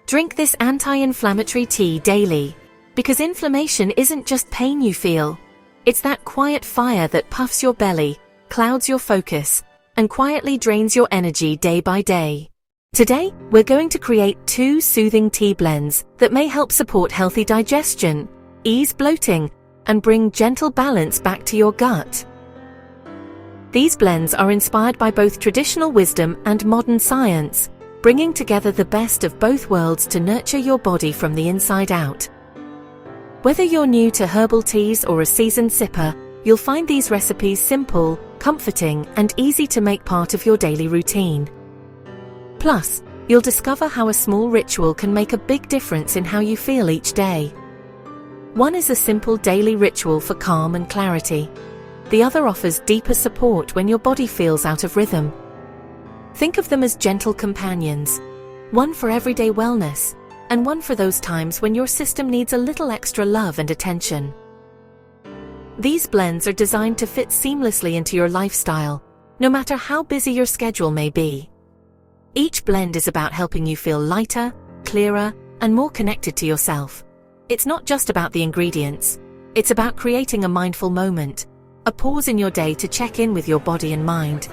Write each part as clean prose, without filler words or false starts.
Drink this anti-inflammatory tea daily. Because inflammation isn't just pain you feel. It's that quiet fire that puffs your belly, clouds your focus, and quietly drains your energy day by day. Today, we're going to create 2 soothing tea blends that may help support healthy digestion, ease bloating, and bring gentle balance back to your gut. These blends are inspired by both traditional wisdom and modern science, bringing together the best of both worlds to nurture your body from the inside out. Whether you're new to herbal teas or a seasoned sipper, you'll find these recipes simple, comforting, and easy to make part of your daily routine. Plus, you'll discover how a small ritual can make a big difference in how you feel each day. One is a simple daily ritual for calm and clarity. The other offers deeper support when your body feels out of rhythm. Think of them as gentle companions, one for everyday wellness, and one for those times when your system needs a little extra love and attention. These blends are designed to fit seamlessly into your lifestyle, no matter how busy your schedule may be. Each blend is about helping you feel lighter, clearer, and more connected to yourself. It's not just about the ingredients, it's about creating a mindful moment, a pause in your day to check in with your body and mind.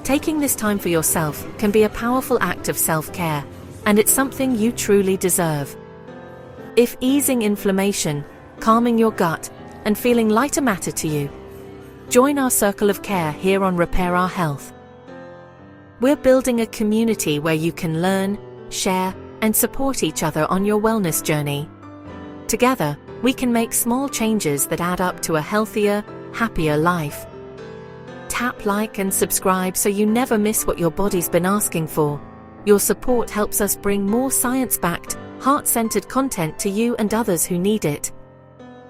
Taking this time for yourself can be a powerful act of self-care, and it's something you truly deserve. If easing inflammation, calming your gut, and feeling lighter matter to you, join our circle of care here on Repair Our Health. We're building a community where you can learn, share, and support each other on your wellness journey. Together, we can make small changes that add up to a healthier, happier life. Tap like and subscribe so you never miss what your body's been asking for. Your support helps us bring more science-backed, heart-centered content to you and others who need it.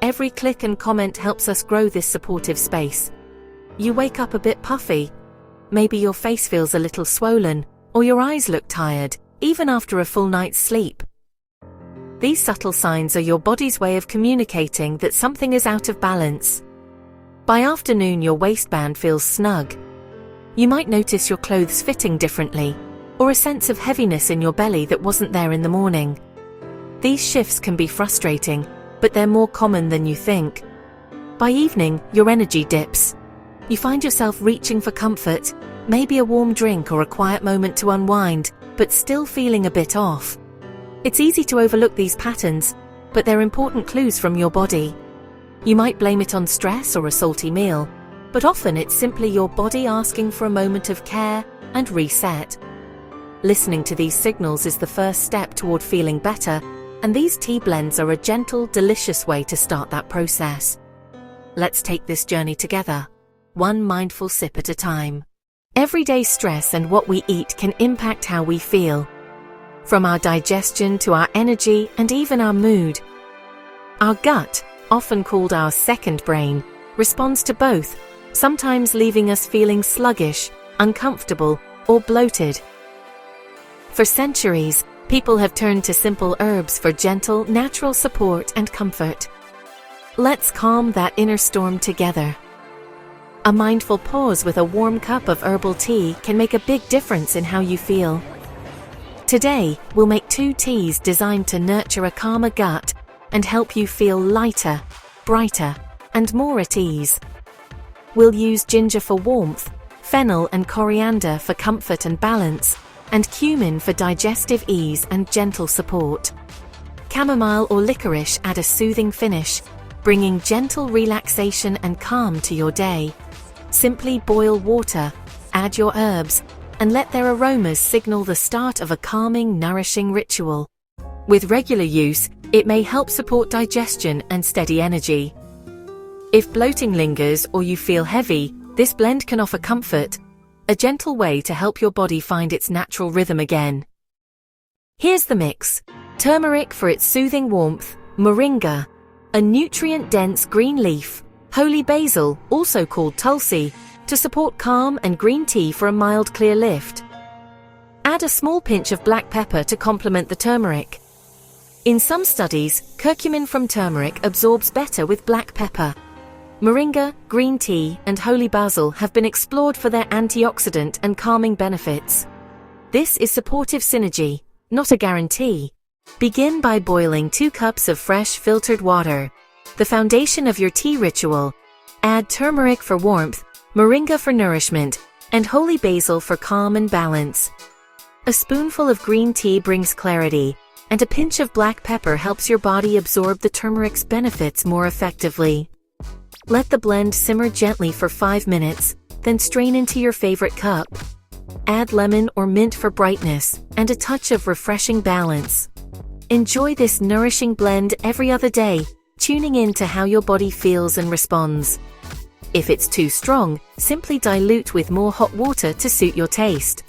Every click and comment helps us grow this supportive space. You wake up a bit puffy. Maybe your face feels a little swollen, or your eyes look tired, even after a full night's sleep. These subtle signs are your body's way of communicating that something is out of balance. By afternoon, your waistband feels snug. You might notice your clothes fitting differently, or a sense of heaviness in your belly that wasn't there in the morning. These shifts can be frustrating, but they're more common than you think. By evening, your energy dips. You find yourself reaching for comfort, maybe a warm drink or a quiet moment to unwind, but still feeling a bit off. It's easy to overlook these patterns, but they're important clues from your body. You might blame it on stress or a salty meal, but often it's simply your body asking for a moment of care and reset. Listening to these signals is the first step toward feeling better, and these tea blends are a gentle, delicious way to start that process. Let's take this journey together, one mindful sip at a time. Everyday stress and what we eat can impact how we feel, from our digestion to our energy and even our mood. Our gut, often called our second brain, responds to both, sometimes leaving us feeling sluggish, uncomfortable, or bloated. For centuries, people have turned to simple herbs for gentle, natural support and comfort. Let's calm that inner storm together. A mindful pause with a warm cup of herbal tea can make a big difference in how you feel. Today, we'll make 2 teas designed to nurture a calmer gut and help you feel lighter, brighter, and more at ease. We'll use ginger for warmth, fennel and coriander for comfort and balance, and cumin for digestive ease and gentle support. Chamomile or licorice add a soothing finish, bringing gentle relaxation and calm to your day. Simply boil water, add your herbs, and let their aromas signal the start of a calming, nourishing ritual. With regular use, it may help support digestion and steady energy. If bloating lingers or you feel heavy, this blend can offer comfort, a gentle way to help your body find its natural rhythm again. Here's the mix. Turmeric for its soothing warmth, moringa, a nutrient-dense green leaf, holy basil, also called tulsi, to support calm, and green tea for a mild, clear lift. Add a small pinch of black pepper to complement the turmeric. In some studies, curcumin from turmeric absorbs better with black pepper. Moringa, green tea, and holy basil have been explored for their antioxidant and calming benefits. This is supportive synergy, not a guarantee. Begin by boiling 2 cups of fresh filtered water, the foundation of your tea ritual. Add turmeric for warmth, moringa for nourishment, and holy basil for calm and balance. A spoonful of green tea brings clarity, and a pinch of black pepper helps your body absorb the turmeric's benefits more effectively. Let the blend simmer gently for 5 minutes, then strain into your favorite cup. Add lemon or mint for brightness, and a touch of refreshing balance. Enjoy this nourishing blend every other day, tuning in to how your body feels and responds. If it's too strong, simply dilute with more hot water to suit your taste.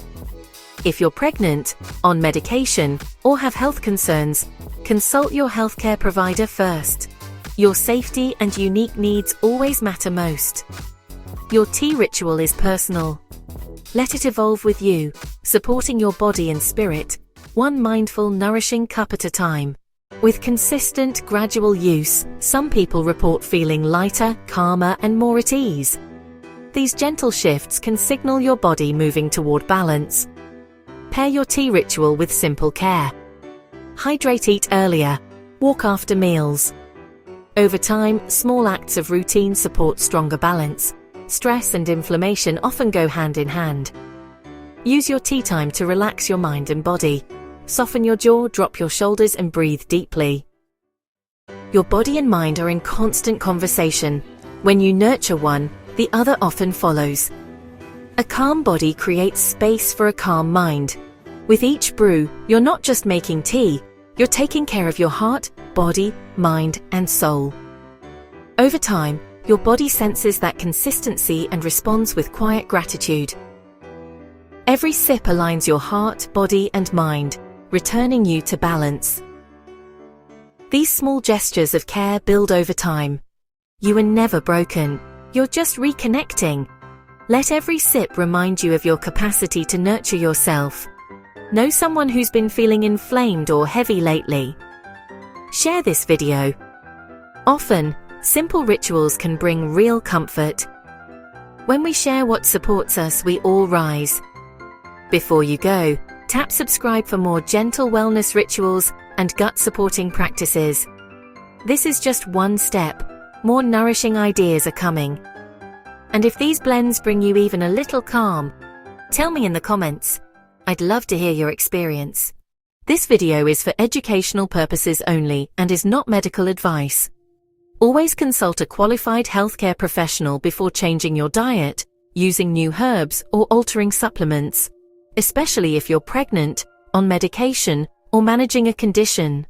If you're pregnant, on medication, or have health concerns, consult your healthcare provider first. Your safety and unique needs always matter most. Your tea ritual is personal. Let it evolve with you, supporting your body and spirit, one mindful, nourishing cup at a time. With consistent, gradual use, some people report feeling lighter, calmer, and more at ease. These gentle shifts can signal your body moving toward balance. Pair your tea ritual with simple care. Hydrate, eat earlier, walk after meals. Over time, small acts of routine support stronger balance. Stress and inflammation often go hand in hand. Use your tea time to relax your mind and body. Soften your jaw, drop your shoulders, and breathe deeply. Your body and mind are in constant conversation. When you nurture one, the other often follows. A calm body creates space for a calm mind. With each brew, you're not just making tea, you're taking care of your heart, body, mind, and soul. Over time, your body senses that consistency and responds with quiet gratitude. Every sip aligns your heart, body, and mind, returning you to balance. These small gestures of care build over time. You are never broken, you're just reconnecting. Let every sip remind you of your capacity to nurture yourself. Know someone who's been feeling inflamed or heavy lately? Share this video. Often, simple rituals can bring real comfort. When we share what supports us, we all rise. Before you go, tap subscribe for more gentle wellness rituals and gut-supporting practices. This is just one step. More nourishing ideas are coming. And if these blends bring you even a little calm, tell me in the comments. I'd love to hear your experience. This video is for educational purposes only and is not medical advice. Always consult a qualified healthcare professional before changing your diet, using new herbs, or altering supplements, especially if you're pregnant, on medication, or managing a condition.